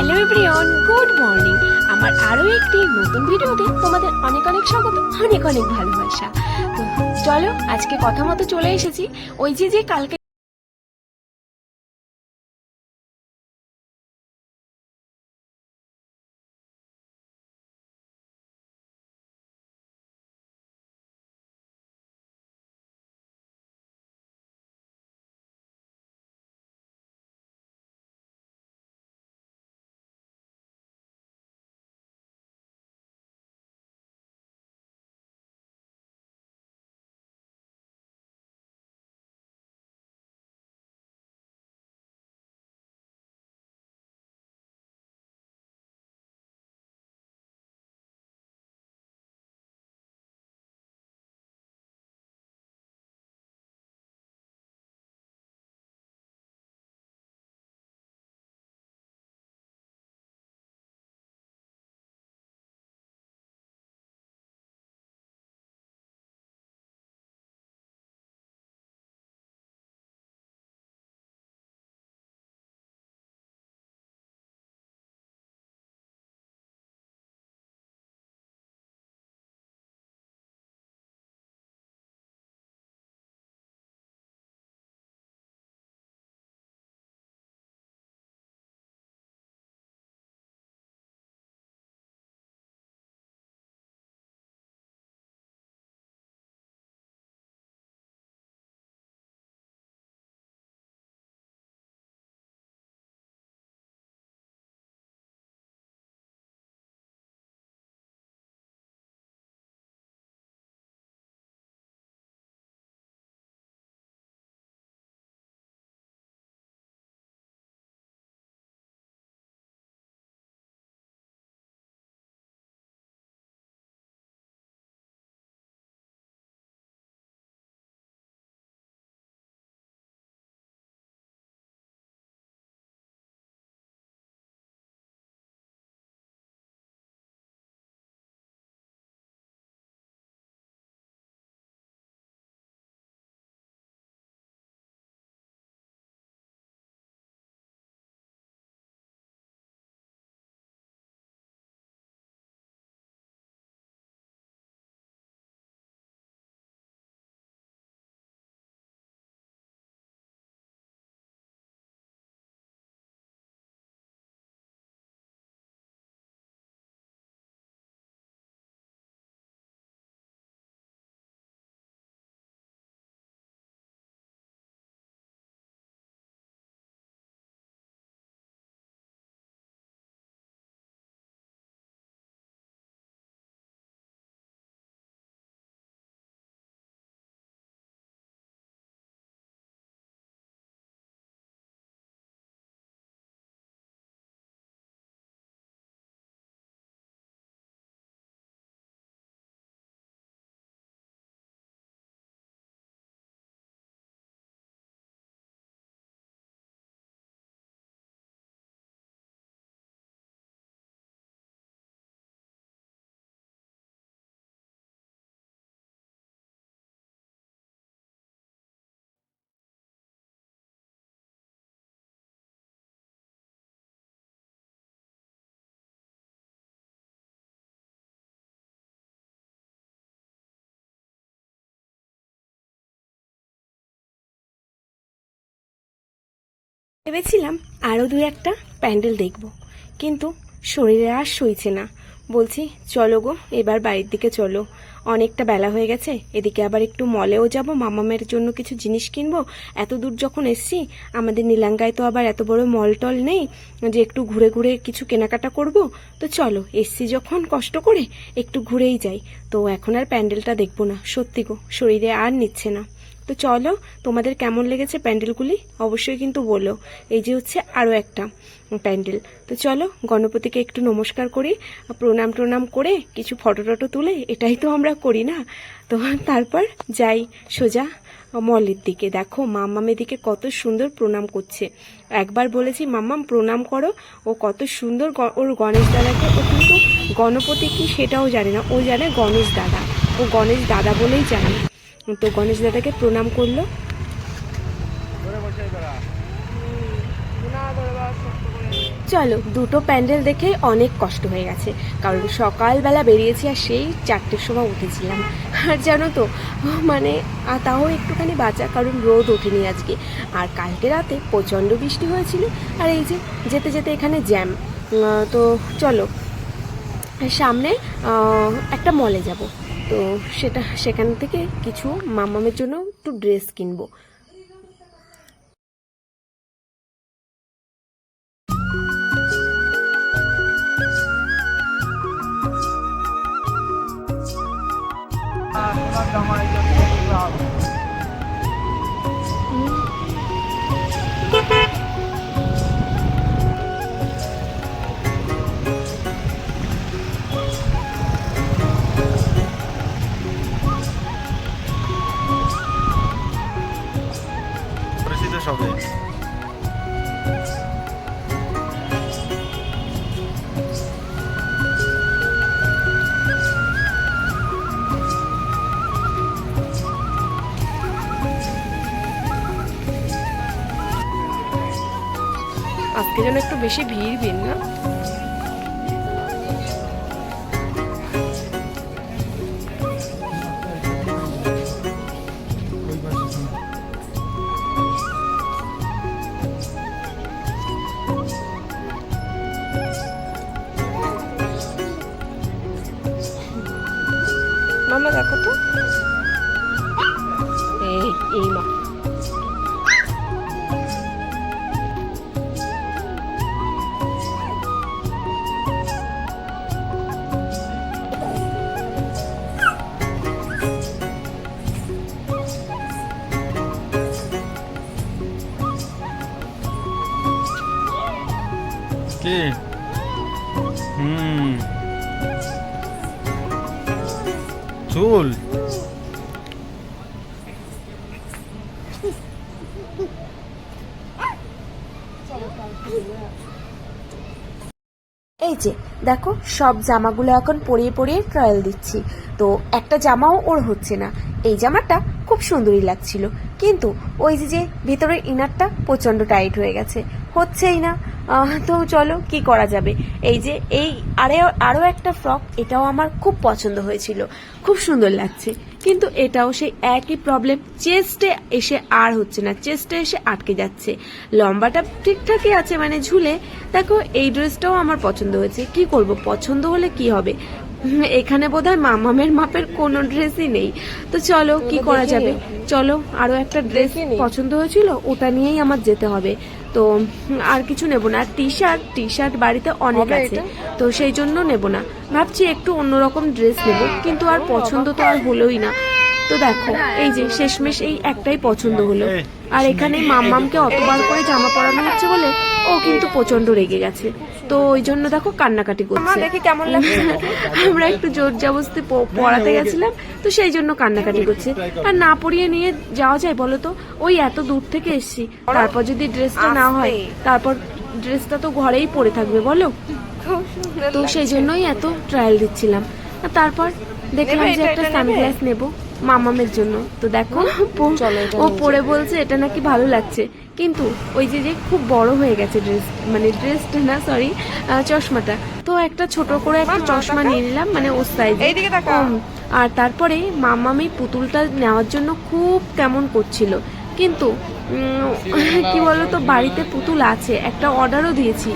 Hello everyone, good morning. আমার আরও একটি নতুন ভিডিওতে তোমাদের অনেক অনেক স্বাগত, অনেক অনেক ভালোবাসা। তো চলো, আজকে কথা মতো চলে এসেছি। ওই যে কালকে ভেবেছিলাম আরও দু একটা প্যান্ডেল দেখব, কিন্তু শরীরে আর সইছে না। বলছি চলো গো, এবার বাড়ির দিকে চলো, অনেকটা বেলা হয়ে গেছে। এদিকে আবার একটু মলেও যাব, মামামের জন্য কিছু জিনিস কিনবো। এত দূর যখন এসছি, আমাদের নীলাঙ্গায় তো আবার এত বড় মল টল নেই যে একটু ঘুরে ঘুরে কিছু কেনাকাটা করব। তো চলো, এসছি যখন কষ্ট করে একটু ঘুরেই যাই। তো এখন আর প্যান্ডেলটা দেখবো না, সত্যি গো শরীরে আর নিচ্ছে না। তো চলো, তোমাদের কেমন লেগেছে প্যান্ডেলগুলি অবশ্যই কিন্তু বলো। এই যে হচ্ছে আরও একটা প্যান্ডেল। তো চলো, গণপতিকে একটু নমস্কার করি, প্রণাম করে কিছু ফটো টটো তুলে, এটাই তো আমরা করি না। তো তারপর যাই সোজা মলের দিকে। দেখো মাম্মামের দিকে কত সুন্দর প্রণাম করছে। একবার বলেছি মাম্মাম প্রণাম করো, ও কত সুন্দর ওর গণেশ দাদাকে, ও কিন্তু গণপতি কি সেটাও জানে না, ও জানে গণেশ দাদা, ও গণেশ দাদা বলেই জানে। তো গণেশ দাদাকে প্রণাম করলো। চলো, দুটো প্যান্ডেল দেখে অনেক কষ্ট হয়ে গেছে, কারণ সকালবেলা বেরিয়েছি আর সেই 4টের সময় উঠেছিলাম। আর জানো তো মানে তাও একটুখানি বাঁচা, কারণ রোদ ওঠেনি আজকে, আর কালকে রাতে প্রচণ্ড বৃষ্টি হয়েছিল। আর এই যে যেতে যেতে এখানে জ্যাম। তো চলো সামনে একটা মলে যাব, তো সেখান থেকে কিছু মামামের জন্য একটু ড্রেস কিনবো। সবে আজকে যেন একটু বেশি ভিড় না। মামা দেখো তো, এই মা কি চুল এই যে দেখো, সব জামাগুলো এখন পরিয়ে পরিয়ে ট্রায়াল দিচ্ছি, তো একটা জামাও ওর হচ্ছে না। এই জামাটা খুব সুন্দরই লাগছিল, কিন্তু ওই যে ভিতরের ইনারটা প্রচন্ড টাইট হয়ে গেছে, হচ্ছেই না। তো চলো কি করা যাবে। এই যে এই আরো একটা ফ্রক, এটাও আমার খুব পছন্দ হয়েছিল, খুব সুন্দর লাগছে, কিন্তু এটাও সেই একই প্রবলেম, চেস্টে এসে আর হচ্ছে না, চেস্টে এসে আটকে যাচ্ছে। লম্বাটা ঠিকঠাকই আছে মানে ঝুলে। দেখো এই ড্রেসটাও আমার পছন্দ হয়েছে, কি করব, পছন্দ হলে কি হবে, এখানে বোধহয় মামামের মাপের কোনো ড্রেসই নেই। তো চলো কি করা যাবে, চলো আরো একটা ড্রেস পছন্দ হয়েছিল, ওটা নিয়েই আমার যেতে হবে। তো আর কিছু নেব না, আর টি শার্ট বাড়িতে অনেক আছে, তো সেই জন্য নেব না, ভাবছি একটু অন্যরকম ড্রেস নেব, কিন্তু আর পছন্দ তো আর হলোই না। তো দেখো এই যে শেষমেশ এই একটাই পছন্দ হলো, আর এখানে মাম্মামকে অতবার করে জামা পরানো হচ্ছে বলে ও কিন্তু প্রচন্ড রেগে গেছে, তো ওই জন্য দেখো কান্নাকাটি করছে। দেখি কেমন লাগছে, আমরা একটু জোর জবরদস্তি পড়াতে গেছিলাম, তো সেই জন্য কান্নাকাটি করছে। আর না পরিয়ে নিয়ে যাওয়া যায় বলো তো, ওই এত দূর থেকে এসছি, তারপর যদি ড্রেসটা না হয়, তারপর ড্রেসটা তো ঘরেই পড়ে থাকবে বলো, তো সেই জন্যই এত ট্রায়াল দিচ্ছিলাম। আর তারপর দেখলাম যে একটা সানগ্লাস নেব মামামের জন্য, তো দেখো ও পরে বলছে এটা নাকি ভালো লাগছে, কিন্তু ওই যে খুব বড় হয়ে গেছে ড্রেস, মানে ড্রেসটা না সরি চশমাটা, তো একটা ছোট করে একটা চশমা নিয়ে নিলাম, মানে ওর সাইজে। আর তারপরে মামামি পুতুলটা নেওয়ার জন্য খুব কেমন করছিল, কিন্তু কি বলতো বাড়িতে পুতুল আছে, একটা অর্ডারও দিয়েছি,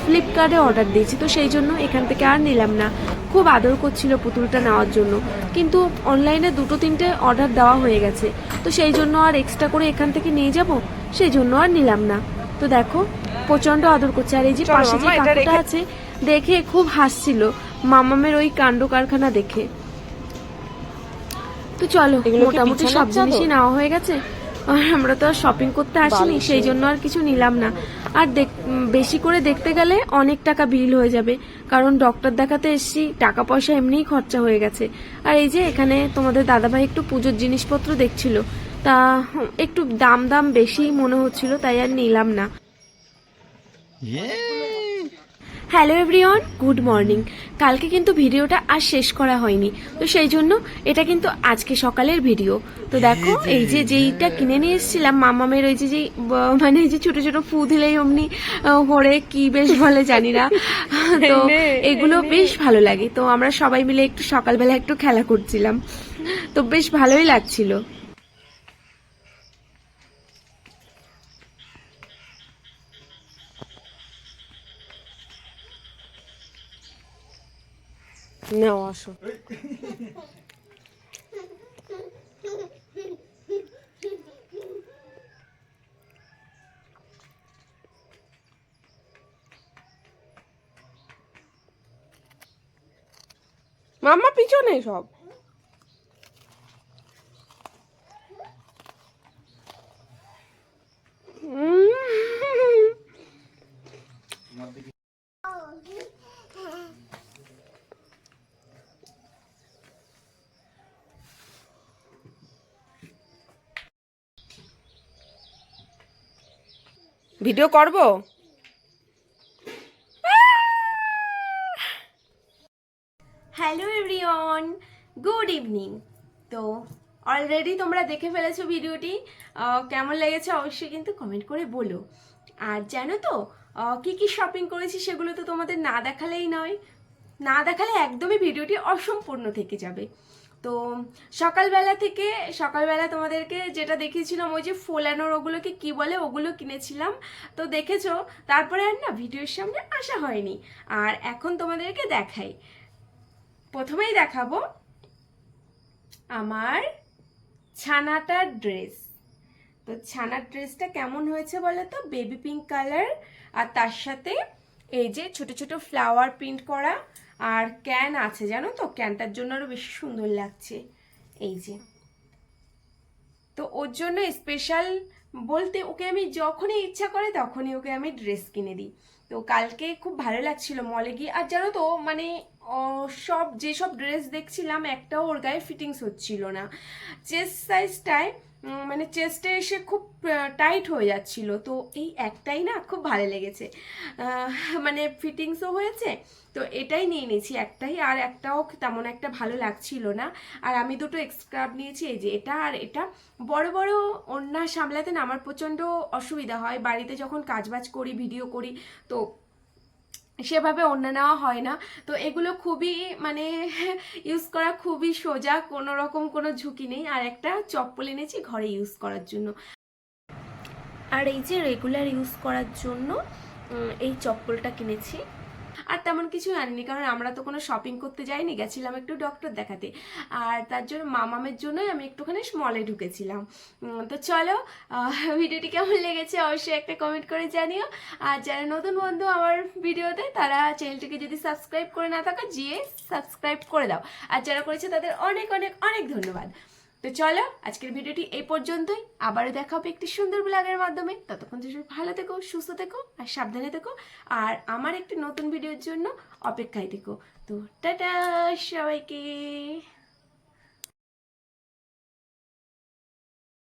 ফ্লিপকার্টে অর্ডার দিয়েছি, তো সেই জন্য এখান থেকে আর নিলাম না। খুব আদর করছিল পুতুলটা নেওয়ার জন্য, কিন্তু অনলাইনে 2-3টে অর্ডার দেওয়া হয়ে গেছে, তো সেই জন্য আর এক্সট্রা করে এখান থেকে নিয়ে যাব, সেই জন্য আর নিলাম না। তো দেখো প্রচন্ড আদর করছে, আর এই যে পাশে যে কাকুটা আছে দেখে খুব হাসছিল মামামের ওই কাণ্ড কারখানা দেখে। তো চলো মোটামুটি সব জিনিসই নেওয়া হয়ে গেছে, আর আমরা তো আর শপিং করতে আসিনি, সেই জন্য আর কিছু নিলাম না। আর বেশি করে দেখতে গেলে অনেক টাকা বিল হয়ে যাবে, কারণ ডক্টর দেখাতে এসছি, টাকা পয়সা এমনিই খরচা হয়ে গেছে। আর এই যে এখানে তোমাদের দাদাভাই একটু পুজোর জিনিসপত্র দেখছিল, তা একটু দাম বেশি মনে হচ্ছিল, তাই আর নিলাম না। Hello everyone, good morning. কালকে কিন্তু ভিডিওটা আর শেষ করা হয়নি, তো সেই জন্য এটা কিন্তু আজকে সকালের ভিডিও। তো দেখো এই যে যেইটা কিনে নিয়ে এসেছিলাম মামামের, ওই যে মানে এই যে ছোট ছোট ফু দিলেই অমনি হরে কি বেশ বলে জানি না, তো এগুলো বেশ ভালো লাগে। তো আমরা সবাই মিলে একটু সকালবেলা একটু খেলা করছিলাম, তো বেশ ভালোই লাগছিল। নাও আসো। মাম্মা পিছনে সব। ভিডিও করব। Hello everyone, good evening. তো অলরেডি তোমরা দেখে ফেলেছো ভিডিওটি, কেমন লেগেছে অবশ্যই কিন্তু কমেন্ট করে বলো। আর জানো তো কি কি শপিং করেছি সেগুলো তো তোমাদের না দেখালেই নয়, না দেখালে একদমই ভিডিওটি অসম্পূর্ণ থেকে যাবে। তো সকালবেলা তোমাদেরকে যেটা দেখিয়েছিলাম ওই যে ফোলানোর ওগুলোকে কি বলে ওগুলো কিনেছিলাম, তো দেখেছো। তারপরে আর না ভিডিওর সামনে আসা হয়নি। আর এখন তোমাদেরকে দেখাই, প্রথমেই দেখাবো আমার ছানাটার ড্রেস। তো ছানার ড্রেসটা কেমন হয়েছে বলো তো, বেবি পিঙ্ক কালার, আর তার সাথে এই যে ছোট ছোট ফ্লাওয়ার প্রিন্ট করা, আর ক্যান আছে জানো তো, ক্যানটার জন্য আরো বেশি সুন্দর লাগছে এই যে। তো ওর জন্য স্পেশাল বলতে ওকে আমি যখনই ইচ্ছা করে তখনই ওকে আমি ড্রেস কিনে দিই। তো কালকে খুব ভালো লাগছিল মলে গিয়ে। আর জানো তো মানে যেসব ড্রেস দেখছিলাম একটাও ওর গায়ে ফিটিংস হচ্ছিল না। চেস্ট সাইজটায় মানে চেস্টে এসে খুব টাইট হয়ে যাচ্ছিল, তো এই একটাই না খুব ভালো লেগেছে, মানে ফিটিংসও হয়েছে। তো এটাই নিয়ে নিয়েছি একটাই, আর একটাও তেমন একটা ভালো লাগছিল না। আর আমি দুটো এক্সট্রা নিয়েছি, এই যে এটা আর এটা। বড় বড় ওড়না সামলাতে না আমার প্রচণ্ড অসুবিধা হয়, বাড়িতে যখন কাজবাজ করি ভিডিও করি তো সেভাবে ওড়না নেওয়া হয় না। তো এগুলো খুবই মানে ইউজ করা খুবই সোজা, কোনো রকম কোনো ঝুঁকি নেই। আর একটা চপ্পল এনেছি ঘরে ইউজ করার জন্য, আর এই যে রেগুলার ইউজ করার জন্য এই চপ্পলটা কিনেছি। আর তেমন কিছু আনিনি, কারণ আমরা তো কোনো শপিং করতে যাইনি, গেছিলাম একটু ডক্টর দেখাতে। আর তার জন্য মামামের জন্যই আমি একটুখানি মলে ঢুকেছিলাম। তো চলো, ভিডিওটি কেমন লেগেছে অবশ্যই একটা কমেন্ট করে জানিও। আর যারা নতুন বন্ধু আমার ভিডিওতে, তারা চ্যানেলটিকে যদি সাবস্ক্রাইব করে না থাকো গিয়ে সাবস্ক্রাইব করে দাও। আর যারা করেছে তাদের অনেক অনেক অনেক ধন্যবাদ। তো চলো, আজকের ভিডিওটি এই পর্যন্তই। আবারও দেখা হবে একটি সুন্দর ব্লগের মাধ্যমে। ততক্ষণ ভালো থেকো, সুস্থ থেকো আর সাবধানে থেকো। আর আমার একটি নতুন ভিডিওর জন্য অপেক্ষায় থেকো। তো টাটা সবাইকে।